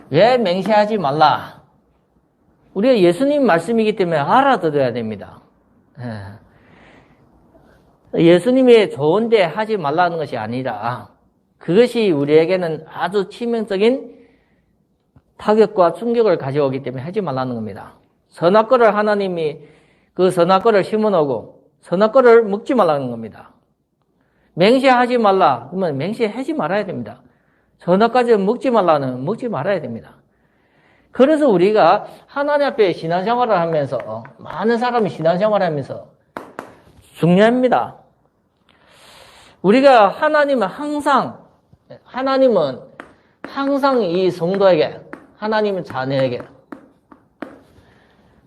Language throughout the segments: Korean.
왜 맹세하지 말라? 우리가 예수님 말씀이기 때문에 알아들어야 됩니다. 예수님이 좋은데 하지 말라는 것이 아니라 그것이 우리에게는 아주 치명적인 타격과 충격을 가져오기 때문에 하지 말라는 겁니다. 선악과를 하나님이 그 선악과를 심어놓고 선악과를 먹지 말라는 겁니다. 맹세하지 말라. 그러면 맹세하지 말아야 됩니다. 선악과를 먹지 말라는 먹지 말아야 됩니다. 그래서 우리가 하나님 앞에 신앙생활을 하면서 많은 사람이 신앙생활을 하면서 중요합니다. 우리가 하나님은 항상 이 성도에게 하나님은 자녀에게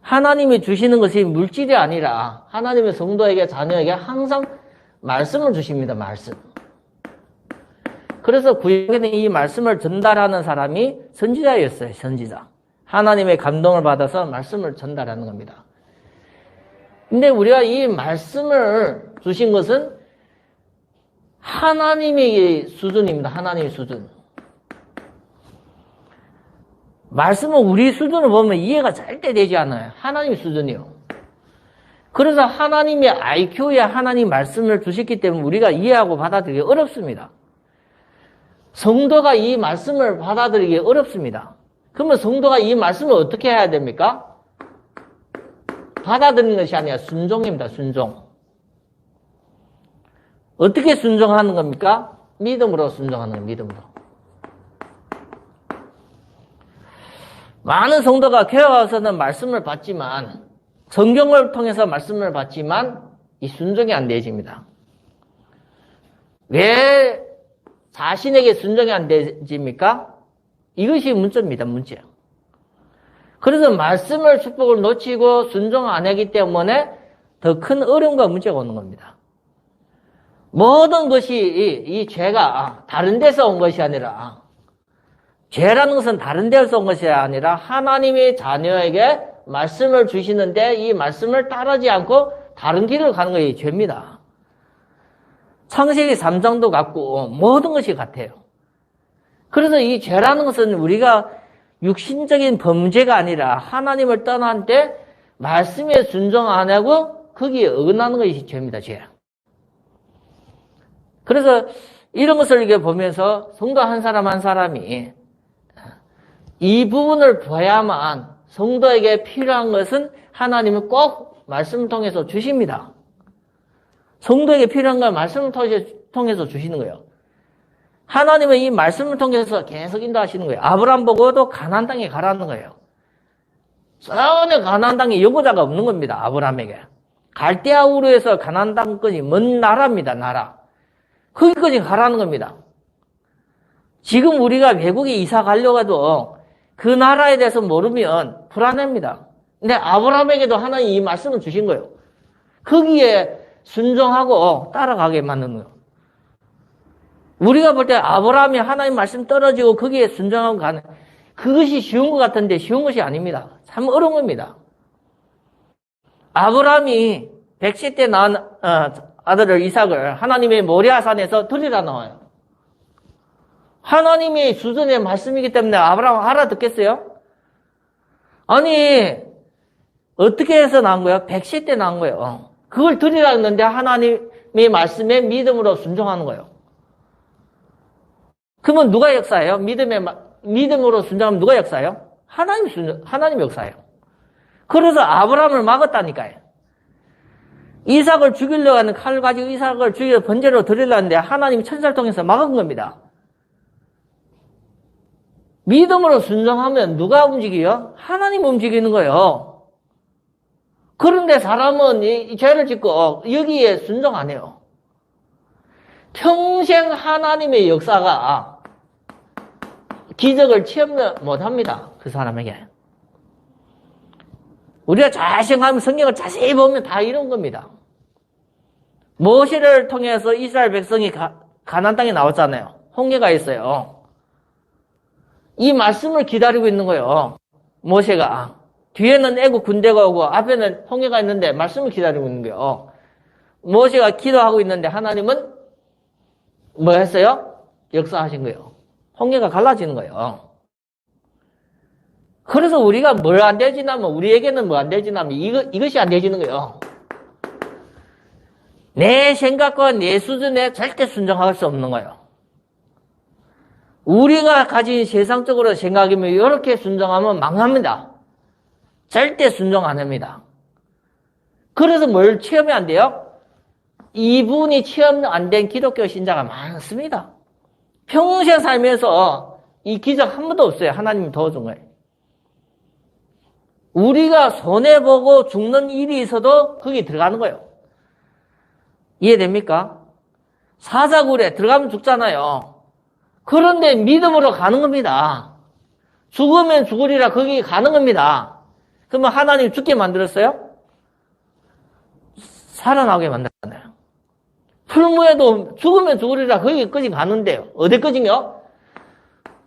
하나님이 주시는 것이 물질이 아니라 하나님의 성도에게 자녀에게 항상 말씀을 주십니다. 말씀. 그래서 구약에는 이 말씀을 전달하는 사람이 선지자였어요. 선지자. 하나님의 감동을 받아서 말씀을 전달하는 겁니다. 근데 우리가 이 말씀을 주신 것은 하나님의 수준입니다. 하나님의 수준. 말씀은 우리 수준을 보면 이해가 절대 되지 않아요. 하나님의 수준이요. 그래서 하나님의 IQ에 하나님 말씀을 주셨기 때문에 우리가 이해하고 받아들이기 어렵습니다. 성도가 이 말씀을 받아들이기 어렵습니다. 그러면 성도가 이 말씀을 어떻게 해야 됩니까? 받아들이는 것이 아니라 순종입니다. 순종. 어떻게 순종하는 겁니까? 믿음으로 순종하는 겁니다. 믿음으로. 많은 성도가 교회 와서는 말씀을 받지만 성경을 통해서 말씀을 받지만 이 순종이 안 되집니다. 왜 자신에게 순종이 안 되집니까? 이것이 문제입니다. 문제. 그래서 말씀을 축복을 놓치고 순종 안 하기 때문에 더 큰 어려움과 문제가 오는 겁니다. 모든 것이 이 죄가 다른 데서 온 것이 아니라 죄라는 것은 다른 데서 온 것이 아니라 하나님의 자녀에게 말씀을 주시는데 이 말씀을 따르지 않고 다른 길을 가는 것이 죄입니다. 창세기 3장도 같고 모든 것이 같아요. 그래서 이 죄라는 것은 우리가 육신적인 범죄가 아니라 하나님을 떠난 때 말씀에 순종 안 하고 거기에 어긋나는 것이 죄입니다. 죄. 그래서 이런 것을 이렇게 보면서 성도 한 사람 한 사람이 이 부분을 봐야만 성도에게 필요한 것은 하나님은 꼭 말씀을 통해서 주십니다. 성도에게 필요한 건 말씀을 통해서 주시는 거예요. 하나님은 이 말씀을 통해서 계속 인도하시는 거예요. 아브라함 보고도 가나안 땅에 가라는 거예요. 전혀 가나안 땅에 여보자가 없는 겁니다. 아브라함에게. 갈대아 우르에서 가나안 땅까지 먼 나라입니다. 나라. 거기까지 가라는 겁니다. 지금 우리가 외국에 이사 가려고 해도 그 나라에 대해서 모르면 불안합니다. 근데 아브라함에게도 하나님 이 말씀을 주신 거예요. 거기에 순종하고 따라가게 만드는 거예요. 우리가 볼 때 아브라함이 하나님 말씀 떨어지고 거기에 순종하고 가는 그것이 쉬운 것 같은데 쉬운 것이 아닙니다. 참 어려운 겁니다. 아브라함이 110세 때 낳은 아들을 이삭을 하나님의 모리아산에서 드리라 나와요. 하나님의 수준의 말씀이기 때문에 아브라함 알아듣겠어요? 아니 어떻게 해서 낳은 거예요? 110세 낳은 거예요. 그걸 드리라 했는데 하나님의 말씀에 믿음으로 순종하는 거예요. 그러면 누가 역사해요? 믿음으로 순종하면 누가 역사해요? 하나님 역사예요. 그래서 아브라함을 막았다니까요. 이삭을 죽이려고 하는 칼을 가지고 이삭을 죽여 번제로 드리려고 하는데 하나님이 천사를 통해서 막은 겁니다. 믿음으로 순종하면 누가 움직여요? 하나님 움직이는 거예요. 그런데 사람은 이 죄를 짓고 여기에 순종 안 해요. 평생 하나님의 역사가 기적을 체험 못합니다. 그 사람에게. 우리가 자세히 성경을 자세히 보면 다 이런 겁니다. 모세를 통해서 이스라엘 백성이 가나안 땅에 나왔잖아요. 홍해가 있어요. 이 말씀을 기다리고 있는 거예요. 모세가. 뒤에는 애국 군대가 오고 앞에는 홍해가 있는데 말씀을 기다리고 있는 거예요. 모세가 기도하고 있는데 하나님은 뭐 했어요? 역사하신 거예요. 홍해가 갈라지는 거예요. 그래서 우리가 뭘 안 되지나면, 우리에게는 뭐 안 되지나면, 이것이 안 되지는 거예요. 내 생각과 내 수준에 절대 순종할 수 없는 거예요. 우리가 가진 세상적으로 생각이면 이렇게 순종하면 망합니다. 절대 순종 안 합니다. 그래서 뭘 체험이 안 돼요? 이분이 체험 안 된 기독교 신자가 많습니다. 평생 살면서 이 기적 한 번도 없어요. 하나님이 도와준 거예요. 우리가 손해보고 죽는 일이 있어도 거기 들어가는 거예요. 이해됩니까? 사자굴에 들어가면 죽잖아요. 그런데 믿음으로 가는 겁니다. 죽으면 죽으리라 거기 가는 겁니다. 그러면 하나님 죽게 만들었어요? 살아나게 만들었잖아요. 풀무에도 죽으면 죽으리라 거기까지 가는데요. 어디까지요?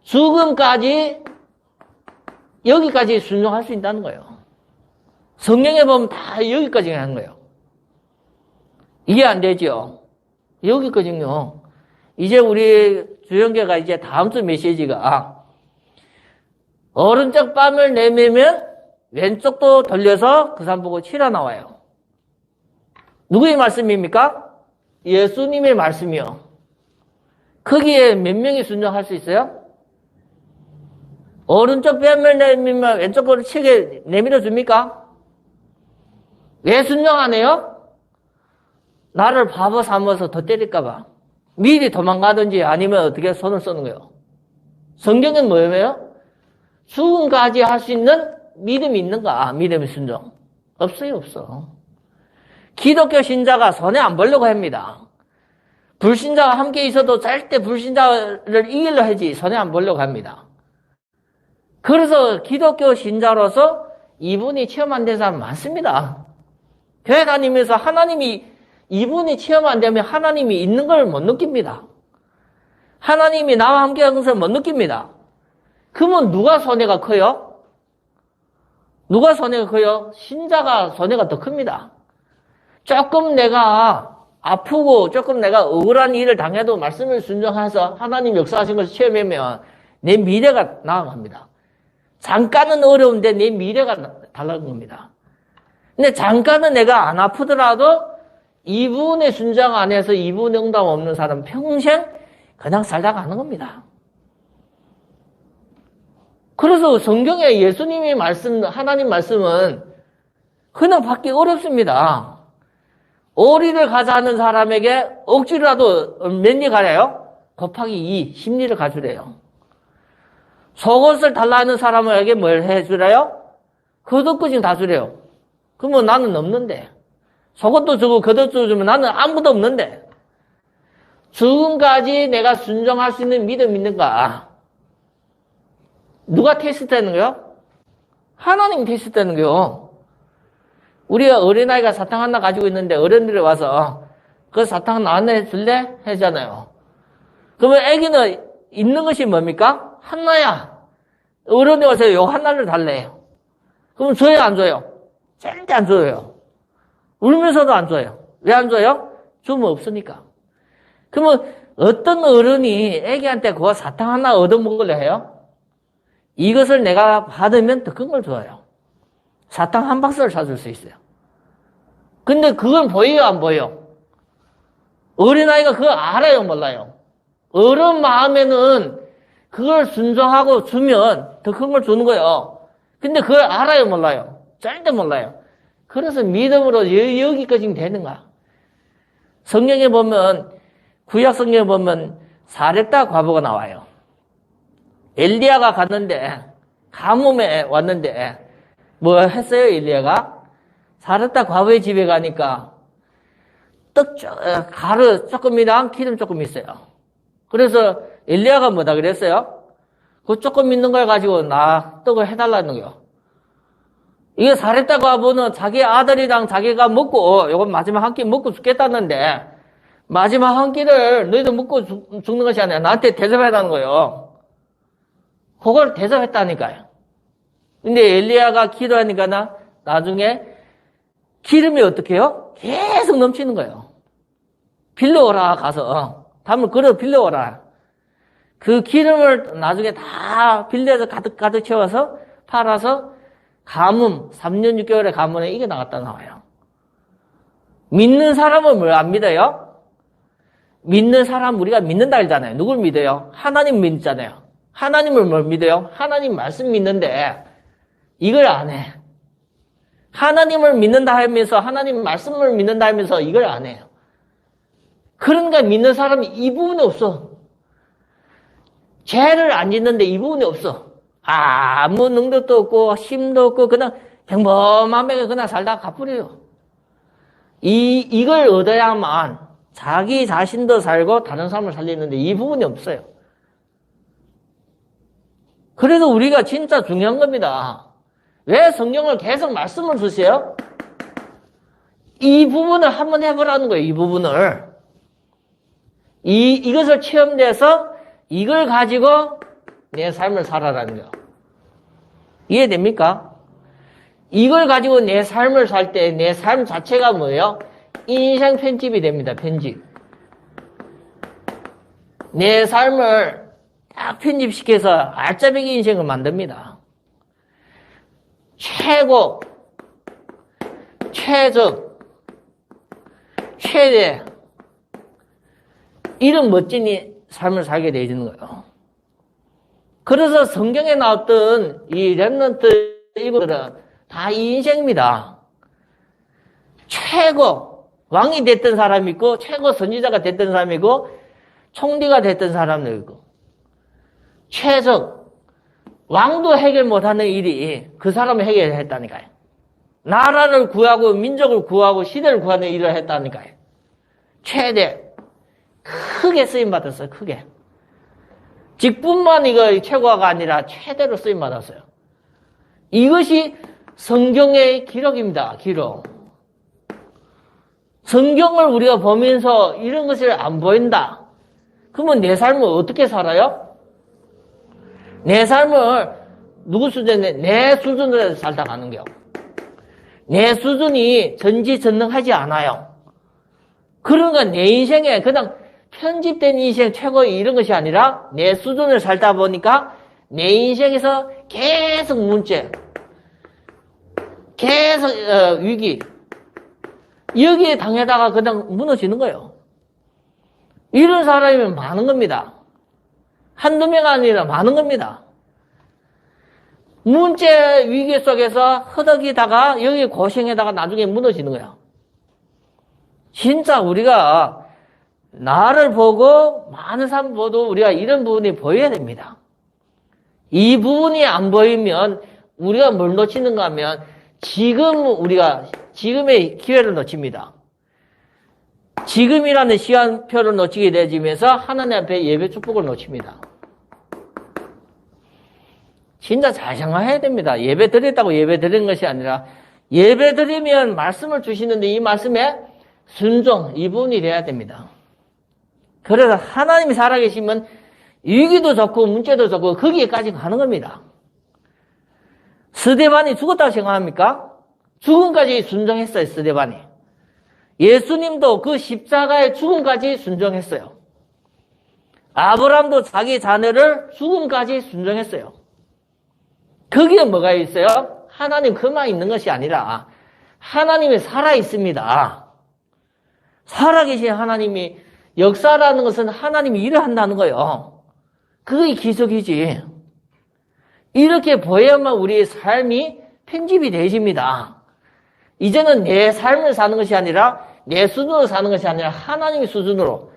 죽음까지 여기까지 순종할 수 있다는 거예요. 성경에 보면 다 여기까지 하는 거예요. 이해 안 되죠? 여기까지요. 이제 우리 주영계가 이제 다음 주 메시지가 오른쪽 뺨을 내밀면 왼쪽도 돌려서 그 사람 보고 치라 나와요. 누구의 말씀입니까? 예수님의 말씀이요. 거기에 몇 명이 순종할 수 있어요? 오른쪽 뺨을 내밀면 왼쪽으로 치게 내밀어 줍니까? 왜 순종 안 해요? 나를 바보 삼아서 더 때릴까봐. 미리 도망가든지 아니면 어떻게 손을 쓰는 거예요. 성경은 뭐예요? 죽음까지 할 수 있는 믿음이 있는가? 믿음의 순종. 없어요, 없어. 기독교 신자가 손해 안 보려고 합니다. 불신자와 함께 있어도 절대 불신자를 이기려 하지 손해 안 보려고 합니다. 그래서 기독교 신자로서 이분이 체험 안 된 사람 많습니다. 교회 다니면서 이분이 체험 안 되면 하나님이 있는 걸 못 느낍니다. 하나님이 나와 함께 하는 것을 못 느낍니다. 그러면 누가 손해가 커요? 누가 손해가 커요? 신자가 손해가 더 큽니다. 조금 내가 아프고 조금 내가 억울한 일을 당해도 말씀을 순종해서 하나님 역사하신 것을 체험하면 내 미래가 나아갑니다. 잠깐은 어려운데 내 미래가 달라진 겁니다. 근데 잠깐은 내가 안 아프더라도 이분의 순종 안에서 이분의 응답 없는 사람 평생 그냥 살다 가는 겁니다. 그래서 성경에 예수님의 말씀, 하나님 말씀은 그냥 받기 어렵습니다. 오리를 가자 하는 사람에게 억지로라도 몇 리 가래요? 곱하기 2, 10리를 가주래요. 속옷을 달라 하는 사람에게 뭘 해주래요? 겉옷까지 다 주래요. 그러면 나는 없는데. 속옷도 주고 겉옷도 주면 나는 아무도 없는데. 죽음까지 내가 순종할 수 있는 믿음 있는가? 누가 테스트하는 거요? 하나님 테스트하는 거요. 우리가 어린아이가 사탕 하나 가지고 있는데 어른들이 와서 그 사탕 나한테 줄래? 하잖아요. 그러면 애기는 있는 것이 뭡니까? 하나야. 어른이 와서 요 하나를 달래요. 그럼 줘요, 안 줘요? 절대 안 줘요. 울면서도 안 줘요. 왜 안 줘요? 주면 없으니까. 그러면 어떤 어른이 애기한테 그 사탕 하나 얻어먹으려 해요? 이것을 내가 받으면 더 큰 걸 줘요. 사탕 한 박스를 사줄 수 있어요. 근데 그건 보여요, 안 보여요? 어린아이가 그거 알아요, 몰라요? 어른 마음에는 그걸 순종하고 주면 더 큰 걸 주는 거예요. 근데 그걸 알아요, 몰라요? 절대 몰라요. 그래서 믿음으로 여기까지 되는가? 성경에 보면, 구약 성경에 보면 사렙다 과부가 나와요. 엘리야가 갔는데, 가뭄에 왔는데, 뭐 했어요, 엘리야가? 사렙다 과부의 집에 가니까, 가루 조금이랑 기름 조금 있어요. 그래서 엘리야가 뭐다 그랬어요? 그 조금 있는 걸 가지고 나 떡을 해달라는 거요. 이게 사렙다 과부는 자기 아들이랑 자기가 먹고, 요건 마지막 한 끼 먹고 죽겠다는데, 마지막 한 끼를 너희도 먹고 죽는 것이 아니라 나한테 대접해달라는 거예요. 그걸 대접했다니까요. 근데 엘리야가 기도하니까 나중에 기름이 어떻게 해요? 계속 넘치는 거예요. 빌려오라, 가서. 담을 걸어 빌려오라. 그 기름을 나중에 다 빌려서 가득 채워서 팔아서 가뭄, 3년 6개월의 가뭄에 이겨나갔다 나와요. 믿는 사람은 뭘 안 믿어요? 믿는 사람 우리가 믿는다 했잖아요. 누굴 믿어요? 하나님 믿잖아요. 하나님을 뭘 믿어요? 하나님 말씀 믿는데 이걸 안 해. 하나님을 믿는다 하면서 하나님 말씀을 믿는다 하면서 이걸 안 해요. 그러니까 믿는 사람이 이 부분이 없어. 죄를 안 짓는데 이 부분이 없어. 아무 능력도 없고 힘도 없고 그냥 평범하게 그냥 살다가 가버려요. 이걸 얻어야만 자기 자신도 살고 다른 사람을 살리는데 이 부분이 없어요. 그래서 우리가 진짜 중요한 겁니다. 왜 성경을 계속 말씀을 주세요? 이 부분을 한번 해보라는 거예요. 이 부분을. 이것을 체험돼서 이걸 가지고 내 삶을 살아라는 거예요. 이해됩니까? 이걸 가지고 내 삶을 살 때 내 삶 자체가 뭐예요? 인생 편집이 됩니다. 편집. 내 삶을 딱 편집시켜서 알짜배기 인생을 만듭니다. 최고, 최적, 최대 이런 멋진 삶을 살게 되어지는 거예요. 그래서 성경에 나왔던 이 렘넌트 이분들은 다 이 인생입니다. 최고 왕이 됐던 사람이 있고 최고 선지자가 됐던 사람이 있고 총리가 됐던 사람도 있고 최적 왕도 해결 못하는 일이 그 사람을 해결했다니까요. 나라를 구하고 민족을 구하고 시대를 구하는 일을 했다니까요. 최대 크게 쓰임받았어요. 크게. 직분만 이거 최고가 아니라 최대로 쓰임받았어요. 이것이 성경의 기록입니다. 기록. 성경을 우리가 보면서 이런 것을 안 보인다. 그러면 내 삶을 어떻게 살아요? 내 삶을 누구 수준에 내 수준으로 살다 가는 거예요. 내 수준이 전지전능하지 않아요. 그러니까 내 인생에 그냥 편집된 인생 최고 이런 것이 아니라 내 수준을 살다 보니까 내 인생에서 계속 문제, 계속 위기 여기에 당하다가 그냥 무너지는 거예요. 이런 사람이 많은 겁니다. 한두 명 아니라 많은 겁니다. 문제 위기 속에서 허덕이다가 여기 고생에다가 나중에 무너지는 거예요. 진짜 우리가 나를 보고 많은 사람 보도 우리가 이런 부분이 보여야 됩니다. 이 부분이 안 보이면 우리가 뭘 놓치는가 하면 우리가 지금의 기회를 놓칩니다. 지금이라는 시간표를 놓치게 되면서 하나님 앞에 예배 축복을 놓칩니다. 진짜 잘 생각해야 됩니다. 예배 드렸다고 예배 드리는 것이 아니라 예배 드리면 말씀을 주시는데 이 말씀에 순종, 이 부분이 돼야 됩니다. 그래서 하나님이 살아계시면 위기도 좋고 문제도 좋고 거기에까지 가는 겁니다. 스데반이 죽었다고 생각합니까? 죽음까지 순종했어요. 스데반이. 예수님도 그 십자가의 죽음까지 순종했어요. 아브라함도 자기 자녀를 죽음까지 순종했어요. 거기에 뭐가 있어요? 하나님 그만 있는 것이 아니라 하나님이 살아있습니다. 살아계신 하나님이 역사라는 것은 하나님이 일을 한다는 거예요. 그게 기적이지. 이렇게 보여야만 우리의 삶이 편집이 되어집니다. 이제는 내 삶을 사는 것이 아니라 내 수준으로 사는 것이 아니라 하나님의 수준으로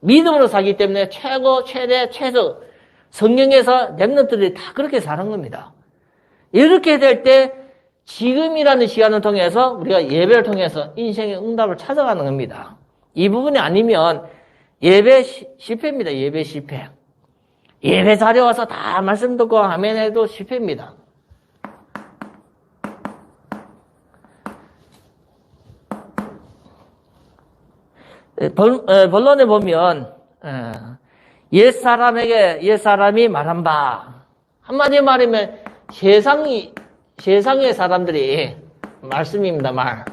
믿음으로 살기 때문에 최고, 최대, 최저 성경에서 렘넌트들이 다 그렇게 사는 겁니다. 이렇게 될 때 지금이라는 시간을 통해서 우리가 예배를 통해서 인생의 응답을 찾아가는 겁니다. 이 부분이 아니면 예배 실패입니다. 예배 실패. 예배 자리에 와서 다 말씀 듣고 아멘 해도 실패입니다. 본론에 보면 옛사람이 말한 바 한마디 말하면 세상의 사람들이 말씀입니다. 말.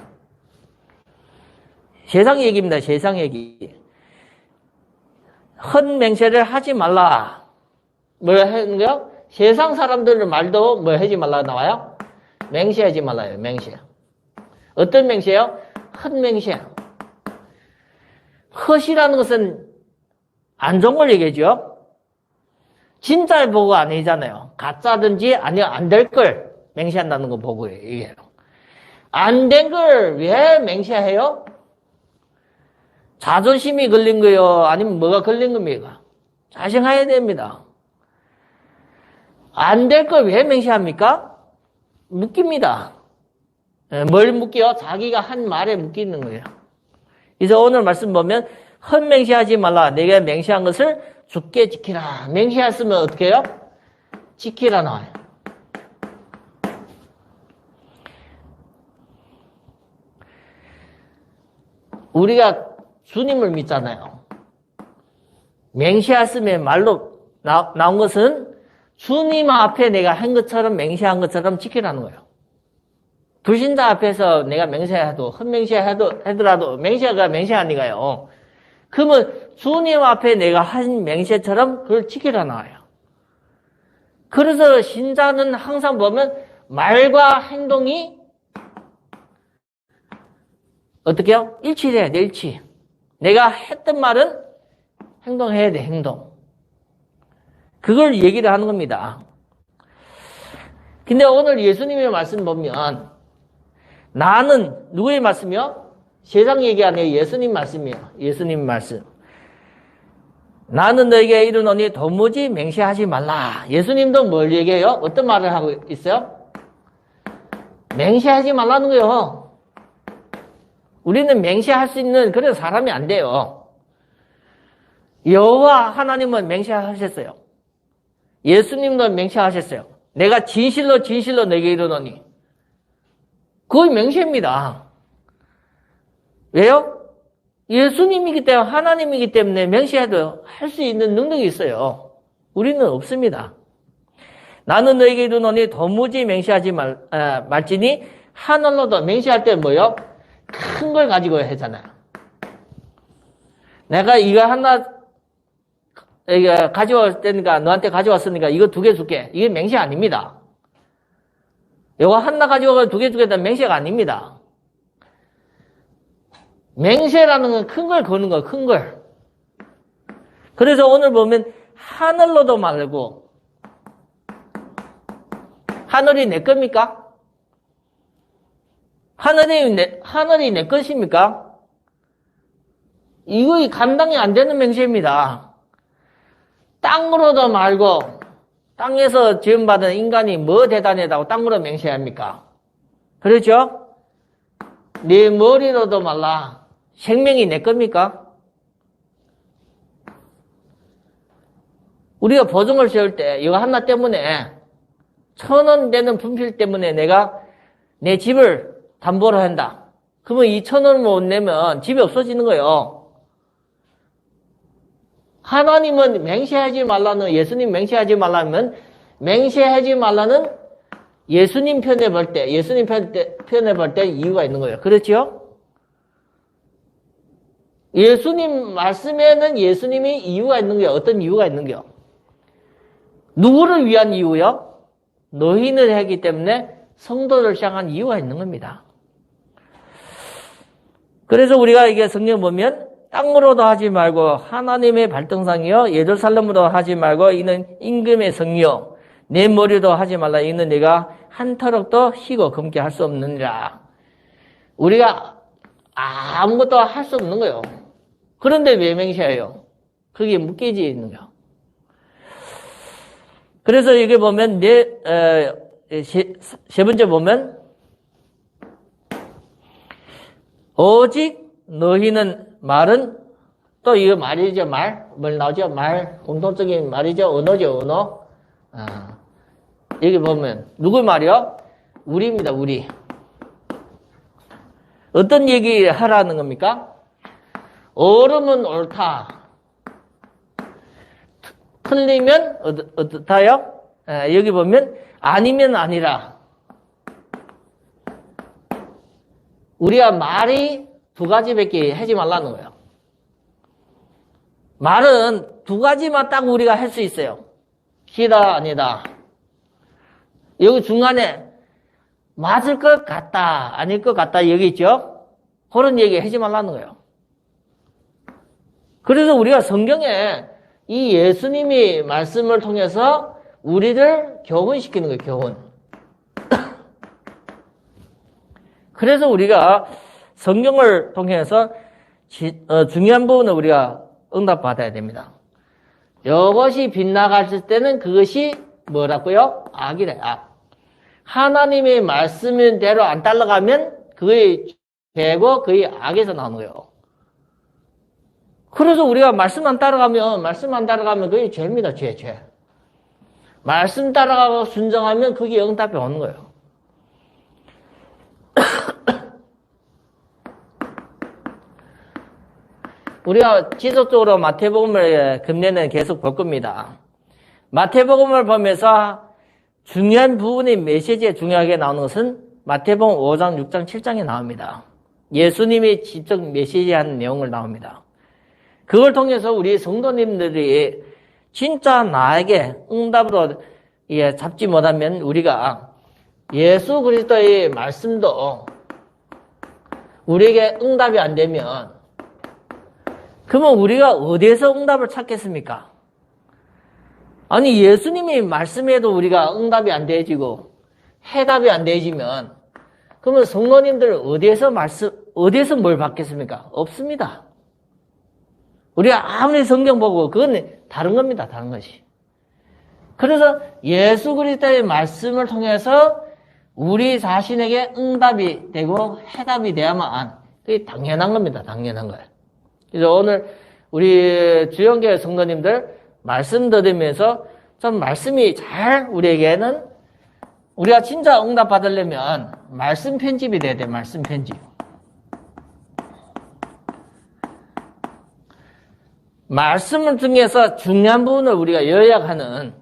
세상 얘기입니다. 세상 얘기. 헛 맹세를 하지 말라. 뭘 하는 거요? 세상 사람들 말도 뭐 하지 말라 나와요? 맹세하지 말라요. 맹세. 어떤 맹세요? 헛맹세. 헛이라는 것은 안 좋은 걸 얘기하죠. 진짜를 보고 아니잖아요. 가짜든지 아니면 안 될 걸 맹세한다는 거 보고 얘기해요. 안 된 걸 왜 맹세해요? 자존심이 걸린 거요? 아니면 뭐가 걸린 겁니까? 자생해야 됩니다. 안 될 걸 왜 맹세합니까? 묶입니다. 뭘 묶여? 자기가 한 말에 묶이는 거예요. 그래서 오늘 말씀 보면 헛맹세하지 말라. 내가 맹세한 것을 굳게 지키라. 맹세했으면 어떻게 해요? 지키라 나와요. 우리가 주님을 믿잖아요. 맹세했으면 말로 나온 것은 주님 앞에 내가 한 것처럼 맹세한 것처럼 지키라는 거예요. 불신자 앞에서 내가 맹세해도 헛맹세하더라도 맹세가 맹세 아니가요. 그러면 주님 앞에 내가 한 맹세처럼 그걸 지키라 나와요. 그래서 신자는 항상 보면 말과 행동이 어떻게 해요? 일치돼야 돼, 일치. 내가 했던 말은 행동해야 돼, 행동. 그걸 얘기를 하는 겁니다. 근데 오늘 예수님의 말씀 보면 나는 누구의 말씀이요? 세상 얘기 아니에요. 예수님 말씀이에요. 예수님 말씀. 나는 너에게 이르노니 도무지 맹세하지 말라. 예수님도 뭘 얘기해요? 어떤 말을 하고 있어요? 맹세하지 말라는 거예요. 우리는 맹세할 수 있는 그런 사람이 안 돼요. 여호와 하나님은 맹세하셨어요. 예수님도 맹세하셨어요. 내가 진실로 너에게 이르노니. 그건 맹세입니다. 왜요? 예수님이기 때문에 하나님이기 때문에 맹세해도 할 수 있는 능력이 있어요. 우리는 없습니다. 나는 너에게 이르노니 도무지 맹세하지 말지니 하늘로도 맹세할 때 뭐요? 큰 걸 가지고 하잖아요. 내가 이거 하나 가져올 때니까 너한테 가져왔으니까 이거 2개 줄게. 이게 맹세 아닙니다. 이거 하나 가져와서 2개 주겠다는 맹세가 아닙니다. 맹세라는 건 큰 걸 거는 거, 큰 걸. 그래서 오늘 보면 하늘로도 말고 하늘이 내 겁니까? 하늘이 내 것입니까? 이거 감당이 안 되는 맹세입니다. 땅으로도 말고 땅에서 지음받은 인간이 뭐 대단하다고 땅으로 맹세합니까? 그렇죠? 네 머리로도 말라. 생명이 내 겁니까? 우리가 보증을 세울 때 이거 하나 때문에 1,000원 되는 분필 때문에 내가 내 집을 담보로 한다. 그러면 2,000원 못 내면 집이 없어지는 거예요. 하나님은 맹세하지 말라는, 예수님 맹세하지 말라면 맹세하지 말라는 예수님 편에 볼 때, 예수님 편에 볼 때 이유가 있는 거예요. 그렇죠? 예수님 말씀에는 예수님이 이유가 있는 거예요. 어떤 이유가 있는 거예요? 누구를 위한 이유요? 노인을 하기 때문에 성도를 향한 이유가 있는 겁니다. 그래서 우리가 이게 성경 보면 땅으로도 하지 말고 하나님의 발등상이요 예루살렘으로 하지 말고 이는 임금의 성이요 내 머리도 하지 말라 이는 내가 한 터럭도 희고 검게 할 수 없느니라. 우리가 아무것도 할 수 없는 거예요. 그런데 왜 맹세해요? 그게 묶여져 있는 거예요. 그래서 이게 보면 세 번째 보면 오직 너희는 말은 또 이거 말이죠. 뭘 나오죠? 말 공통적인 말이죠. 언어죠. 언어. 여기 보면 누구 말이요? 우리입니다. 우리. 어떤 얘기 하라는 겁니까? 옳으면 옳다. 틀리면 어떻다요? 여기 보면 아니면 아니라. 우리가 말이 2가지밖에 하지 말라는 거예요. 말은 2가지만 딱 우리가 할 수 있어요. 기다 아니다. 여기 중간에 맞을 것 같다, 아닐 것 같다, 여기 있죠? 그런 얘기 하지 말라는 거예요. 그래서 우리가 성경에 이 예수님이 말씀을 통해서 우리를 교훈시키는 거예요, 교훈. 그래서 우리가 성경을 통해서 중요한 부분을 우리가 응답받아야 됩니다. 이것이 빗나갔을 때는 그것이 뭐라고요? 악이래, 악. 하나님의 말씀대로 안 따라가면 그의 죄고 그의 악에서 나오는 거예요. 그래서 우리가 말씀 안 따라가면 그게 죄입니다, 죄. 말씀 따라가고 순종하면 그게 응답이 오는 거예요. 우리가 지속적으로 마태복음을 금년에는 계속 볼 겁니다. 마태복음을 보면서 중요한 부분이 메시지에 중요하게 나오는 것은 마태복음 5장, 6장, 7장에 나옵니다. 예수님이 직접 메시지하는 내용을 나옵니다. 그걸 통해서 우리 성도님들이 진짜 나에게 응답으로 잡지 못하면 우리가 예수 그리스도의 말씀도 우리에게 응답이 안 되면 그러면 우리가 어디에서 응답을 찾겠습니까? 아니 예수님이 말씀해도 우리가 응답이 안 되지고 해답이 안 되지면 그러면 성도님들 어디에서 뭘 받겠습니까? 없습니다. 우리가 아무리 성경 보고 그건 다른 겁니다. 다른 것이. 그래서 예수 그리스도의 말씀을 통해서 우리 자신에게 응답이 되고 해답이 돼야만 그게 당연한 겁니다. 당연한 거예요. 그래서 오늘 우리 주영교회 성도님들 말씀 들으면서 좀 말씀이 잘 우리에게는 우리가 진짜 응답 받으려면 말씀 편집이 돼야 돼. 말씀 편집. 말씀을 중에서 중요한 부분을 우리가 요약하는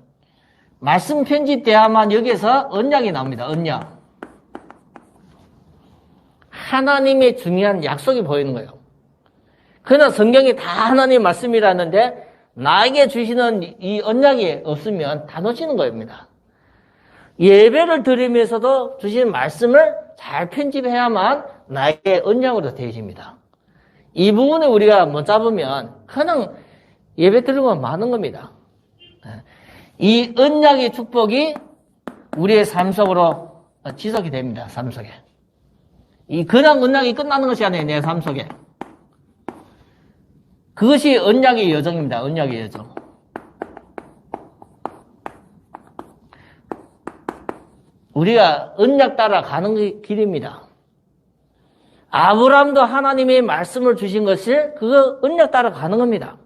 말씀 편집돼야만 여기에서 언약이 나옵니다. 언약. 하나님의 중요한 약속이 보이는 거예요. 그러나 성경이 다 하나님의 말씀이라는데 나에게 주시는 이 언약이 없으면 다 놓치는 겁니다. 예배를 드리면서도 주시는 말씀을 잘 편집해야만 나에게 언약으로 되어집니다. 이 부분을 우리가 못 잡으면 그냥 예배 드리고 마는 겁니다. 이 언약의 축복이 우리의 삶 속으로 지속이 됩니다. 삶 속에. 이 그냥 언약이 끝나는 것이 아니에요. 내 삶 속에. 그것이 언약의 여정입니다. 언약의 여정. 우리가 언약 따라 가는 길입니다. 아브라함도 하나님의 말씀을 주신 것을 그거 언약 따라 가는 겁니다.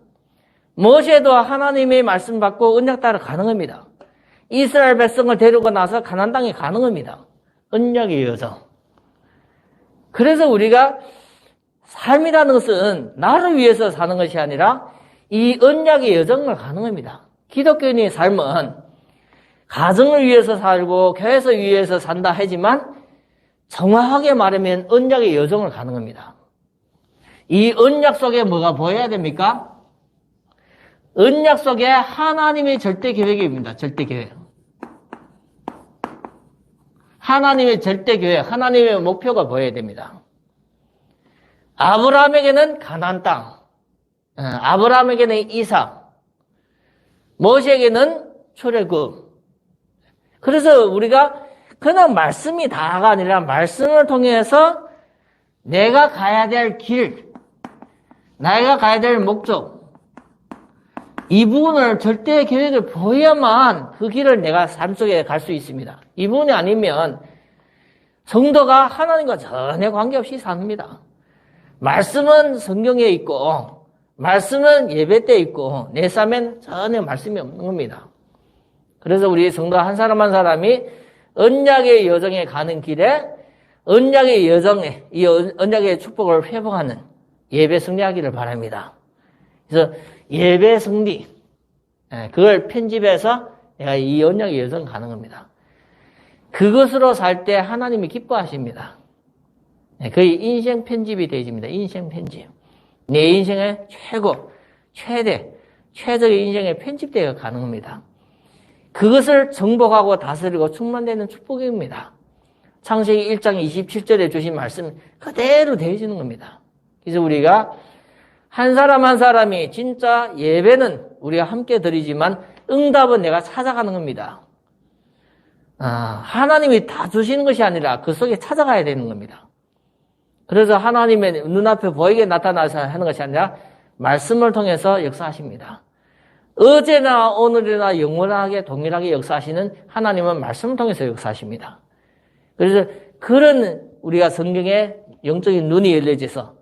모세도 하나님의 말씀 받고 언약 따라 가는 겁니다. 이스라엘 백성을 데리고 나서 가나안 땅에 가는 겁니다. 언약의 여정. 그래서 우리가 삶이라는 것은 나를 위해서 사는 것이 아니라 이 언약의 여정을 가는 겁니다. 기독교인의 삶은 가정을 위해서 살고 교회에서 위해서 산다 하지만 정확하게 말하면 언약의 여정을 가는 겁니다. 이 언약 속에 뭐가 보여야 됩니까? 언약 속에 하나님의 절대 계획입니다. 절대 계획. 하나님의 절대 계획, 하나님의 목표가 보여야 됩니다. 아브라함에게는 가나안 땅, 아브라함에게는 이삭, 모세에게는 출애굽. 그래서 우리가 그냥 말씀이 다가 아니라 말씀을 통해서 내가 가야 될 길, 내가 가야 될 목적, 이 부분을 절대 계획을 보여야만 그 길을 내가 삶 속에 갈 수 있습니다. 이 부분이 아니면 성도가 하나님과 전혀 관계없이 삽니다. 말씀은 성경에 있고 말씀은 예배 때 있고 내 삶엔 전혀 말씀이 없는 겁니다. 그래서 우리 성도 한 사람 한 사람이 언약의 여정에 가는 길에 언약의 여정에 이 언약의 축복을 회복하는 예배 승리하기를 바랍니다. 그래서 예배 승리 그걸 편집해서 내가 이 언약의 여정 가는 겁니다. 그것으로 살 때 하나님이 기뻐하십니다. 거의 인생 편집이 되어집니다. 인생 편집. 내 인생의 최고, 최대, 최적의 인생에 편집되어 가는 겁니다. 그것을 정복하고 다스리고 충만되는 축복입니다. 창세기 1장 27절에 주신 말씀 그대로 되어지는 겁니다. 그래서 우리가 한 사람 한 사람이 진짜 예배는 우리가 함께 드리지만 응답은 내가 찾아가는 겁니다. 하나님이 다 주시는 것이 아니라 그 속에 찾아가야 되는 겁니다. 그래서 하나님의 눈앞에 보이게 나타나서 하는 것이 아니라 말씀을 통해서 역사하십니다. 어제나 오늘이나 영원하게 동일하게 역사하시는 하나님은 말씀을 통해서 역사하십니다. 그래서 그런 우리가 성경에 영적인 눈이 열려져서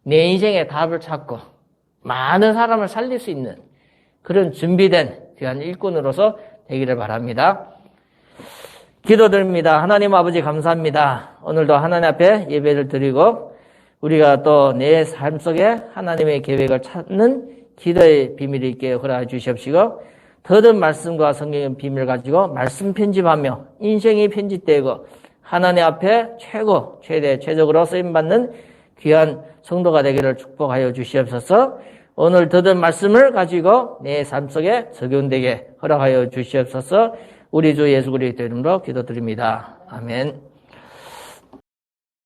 내 인생의 답을 찾고 많은 사람을 살릴 수 있는 그런 준비된 귀한 일꾼으로서 되기를 바랍니다. 기도드립니다. 하나님 아버지 감사합니다. 오늘도 하나님 앞에 예배를 드리고 우리가 또 내 삶 속에 하나님의 계획을 찾는 기도의 비밀이 있게 허락해 주시옵시고 더든 말씀과 성경의 비밀을 가지고 말씀 편집하며 인생이 편집되고 하나님 앞에 최적으로 쓰임받는 귀한 성도가 되기를 축복하여 주시옵소서. 오늘 듣은 말씀을 가지고 내 삶 속에 적용되게 허락하여 주시옵소서. 우리 주 예수 그리스도 이름으로 기도드립니다. 아멘.